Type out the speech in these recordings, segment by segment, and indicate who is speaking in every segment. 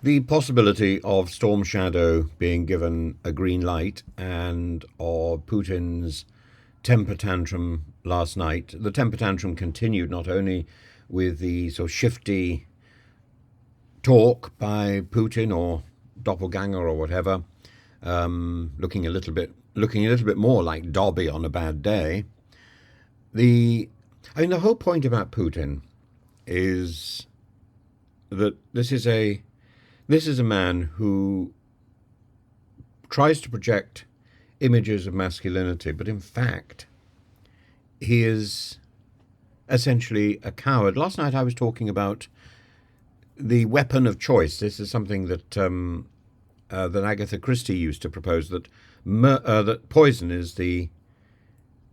Speaker 1: The possibility of Storm Shadow being given a green light and of Putin's temper tantrum last night. The temper tantrum continued not only with the sort of shifty talk by Putin or doppelganger or whatever, looking a little bit more like Dobby on a bad day. The I mean, the whole point about Putin is that this is a man who tries to project images of masculinity, but in fact, he is essentially a coward. Last night I was talking about the weapon of choice. This is something that Agatha Christie used to propose, that poison is the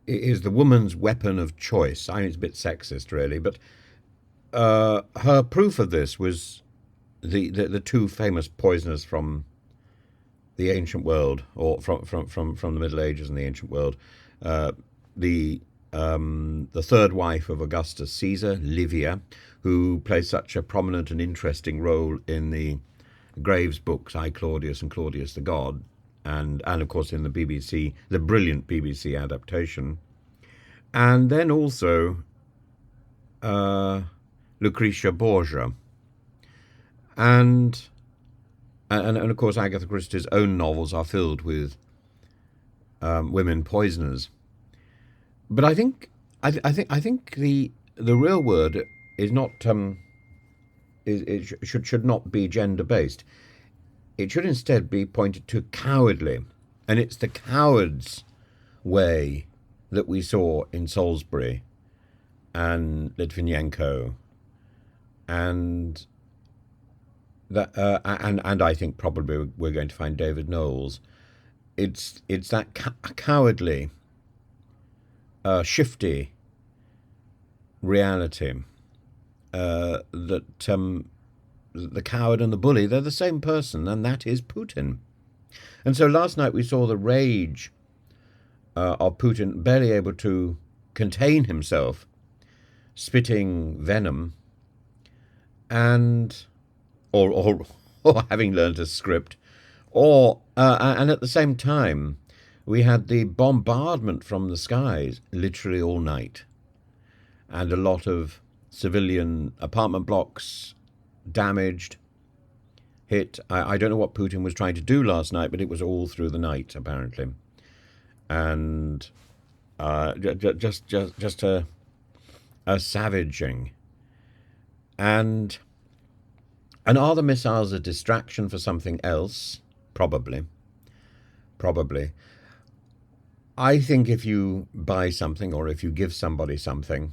Speaker 1: woman's weapon of choice. I mean, it's a bit sexist, really, but her proof of this was the two famous poisoners from the ancient world, or from the Middle Ages and the ancient world. Uh, the third wife of Augustus Caesar, Livia, who plays such a prominent and interesting role in the Graves books, I Claudius and Claudius the God, and of course in the brilliant BBC adaptation, and then also uh, Lucretia Borgia, and and of course Agatha Christie's own novels are filled with women poisoners. But I think the real word is not should not be gender based. It should instead be pointed to cowardly, and it's the coward's way that we saw in Salisbury and Litvinenko, and and I think probably we're going to find David Knowles. It's that cowardly, shifty reality, that the coward and the bully, they're the same person, and that is Putin. And so last night we saw the rage of Putin, barely able to contain himself, spitting venom, and or or having learned a script, or and at the same time we had the bombardment from the skies literally all night, and a lot of civilian apartment blocks damaged, hit. I don't know what Putin was trying to do last night, but it was all through the night apparently, and just a savaging. And are the missiles a distraction for something else? Probably, probably. I think if you buy something, or if you give somebody something,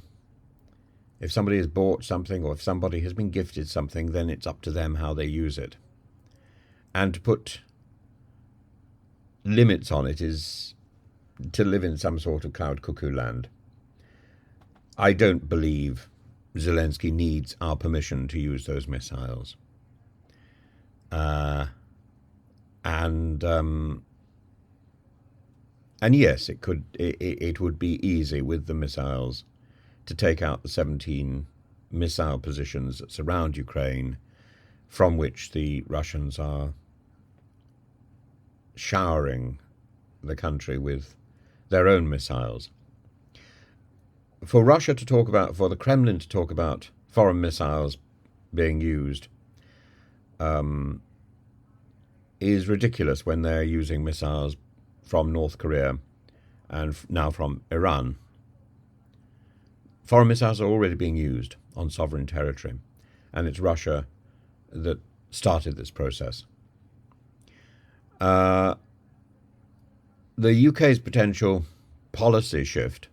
Speaker 1: if somebody has bought something, or if somebody has been gifted something, then it's up to them how they use it. And to put limits on it is to live in some sort of cloud cuckoo land. I don't believe Zelensky needs our permission to use those missiles. Uh, and and yes, it would be easy with the missiles to take out the 17 missile positions that surround Ukraine, from which the Russians are showering the country with their own missiles. For the Kremlin to talk about foreign missiles being used, um, is ridiculous when they're using missiles from North Korea and now from Iran. Foreign missiles are already being used on sovereign territory, and it's Russia that started this process. Uh, the UK's potential policy shift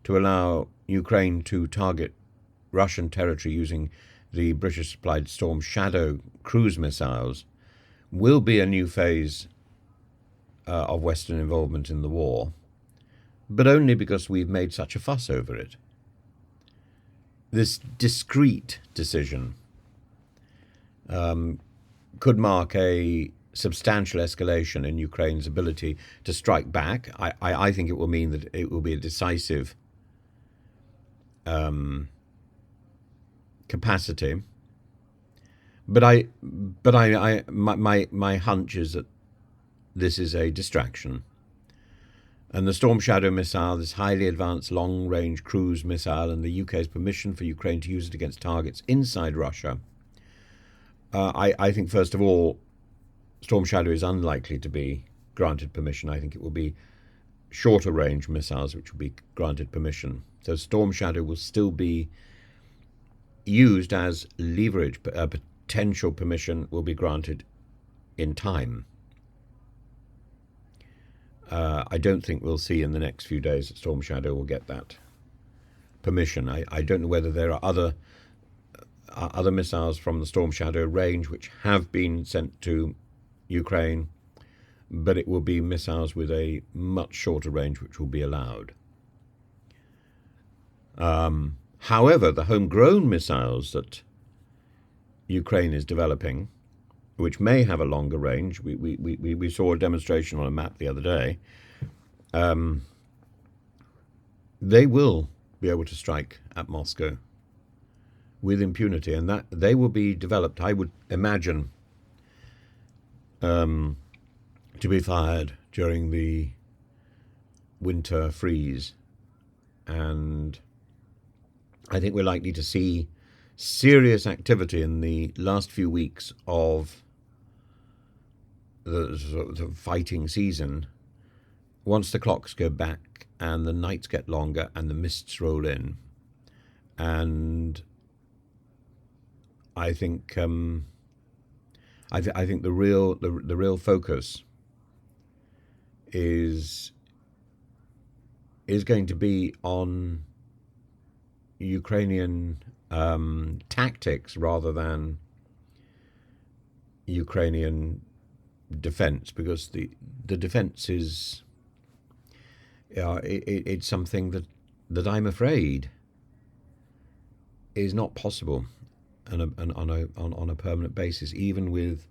Speaker 1: to allow Ukraine to target Russian territory using the British supplied Storm Shadow cruise missiles will be a new phase of Western involvement in the war, but only because we've made such a fuss over it. This discreet decision could mark a substantial escalation in Ukraine's ability to strike back. I think it will mean that it will be a decisive capacity. But But my hunch is that this is a distraction. And the Storm Shadow missile, this highly advanced long-range cruise missile, and the UK's permission for Ukraine to use it against targets inside Russia, I think, first of all, Storm Shadow is unlikely to be granted permission. I think it will be shorter range missiles which will be granted permission. So Storm Shadow will still be used as leverage. Potential permission will be granted in time. I don't think we'll see in the next few days that Storm Shadow will get that permission. I don't know whether there are other missiles from the Storm Shadow range which have been sent to Ukraine, but it will be missiles with a much shorter range which will be allowed. However, the homegrown missiles that Ukraine is developing, which may have a longer range, we saw a demonstration on a map the other day, they will be able to strike at Moscow with impunity, and that they will be developed, I would imagine, to be fired during the winter freeze. And I think we're likely to see serious activity in the last few weeks of the fighting season once the clocks go back and the nights get longer and the mists roll in. And I think I think the real focus is going to be on Ukrainian tactics rather than Ukrainian defense, because the defense is it's something that I'm afraid is not possible on a permanent basis. Even with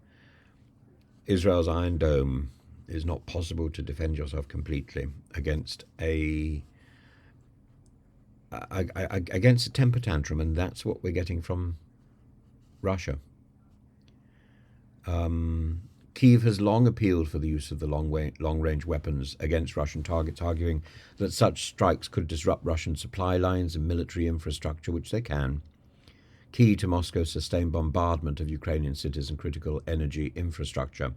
Speaker 1: Israel's Iron Dome, it's not possible to defend yourself completely against a temper tantrum, and that's what we're getting from Russia. Kyiv has long appealed for the use of the long-range weapons against Russian targets, arguing that such strikes could disrupt Russian supply lines and military infrastructure, which they can, key to Moscow's sustained bombardment of Ukrainian cities and critical energy infrastructure.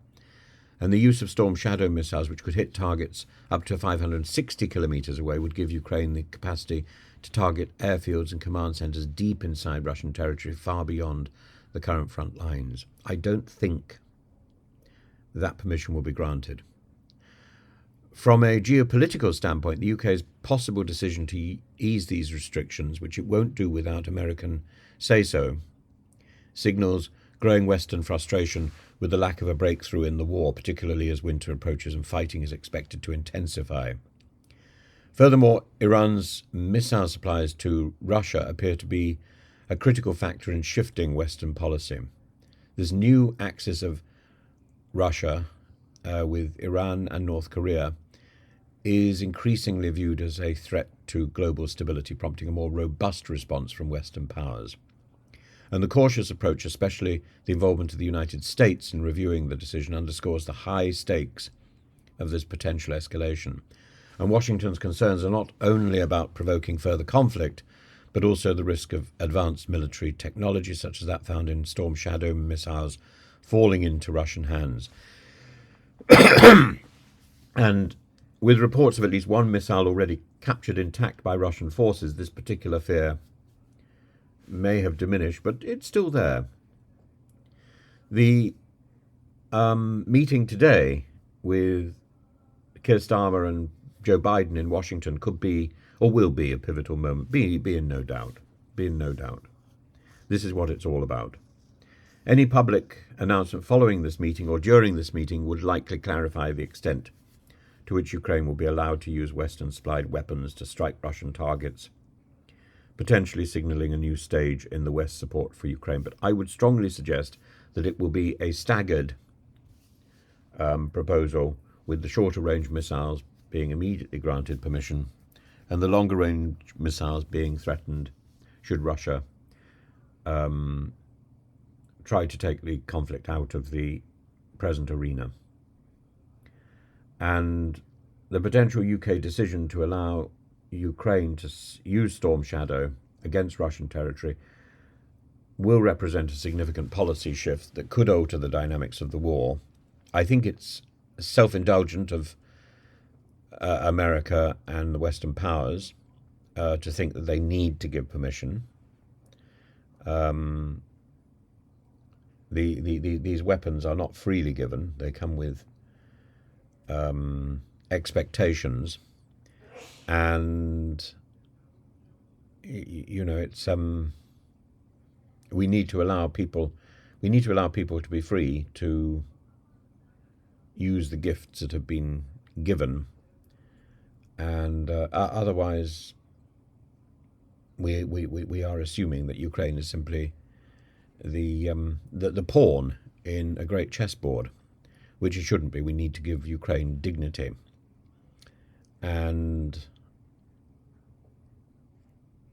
Speaker 1: And the use of Storm Shadow missiles, which could hit targets up to 560 kilometers away, would give Ukraine the capacity to target airfields and command centers deep inside Russian territory, far beyond the current front lines. I don't think that permission will be granted. From a geopolitical standpoint, the UK's possible decision to ease these restrictions, which it won't do without American say-so, signals growing Western frustration with the lack of a breakthrough in the war, particularly as winter approaches and fighting is expected to intensify. Furthermore, Iran's missile supplies to Russia appear to be a critical factor in shifting Western policy. This new axis of Russia with Iran and North Korea is increasingly viewed as a threat to global stability, prompting a more robust response from Western powers. And the cautious approach, especially the involvement of the United States in reviewing the decision, underscores the high stakes of this potential escalation. And Washington's concerns are not only about provoking further conflict, but also the risk of advanced military technology, such as that found in Storm Shadow missiles, falling into Russian hands. And with reports of at least one missile already captured intact by Russian forces, this particular fear may have diminished, but it's still there. The meeting today with Keir Starmer and Joe Biden in Washington could be, or will be, a pivotal moment. Be in no doubt. Be in no doubt. This is what it's all about. Any public announcement following this meeting or during this meeting would likely clarify the extent to which Ukraine will be allowed to use Western-supplied weapons to strike Russian targets, potentially signalling a new stage in the West's support for Ukraine. But I would strongly suggest that it will be a staggered proposal, with the shorter-range missiles being immediately granted permission and the longer-range missiles being threatened should Russia try to take the conflict out of the present arena. And the potential UK decision to allow Ukraine to use Storm Shadow against Russian territory will represent a significant policy shift that could alter the dynamics of the war. I think it's self-indulgent of America and the Western powers to think that they need to give permission. These weapons are not freely given. They come with expectations, and it's we need to allow people to be free to use the gifts that have been given, and otherwise we are assuming that Ukraine is simply the pawn in a great chessboard, which it shouldn't be. We need to give Ukraine dignity, and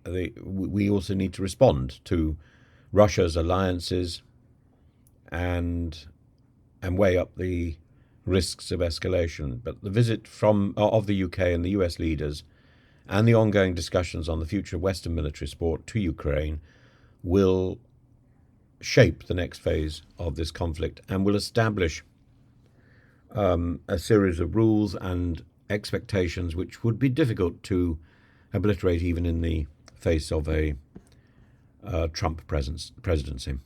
Speaker 1: we also need to respond to Russia's alliances and weigh up the risks of escalation. But the visit of the UK and the US leaders and the ongoing discussions on the future of Western military support to Ukraine will shape the next phase of this conflict and will establish a series of rules and expectations which would be difficult to obliterate even in the face of a Trump presidency.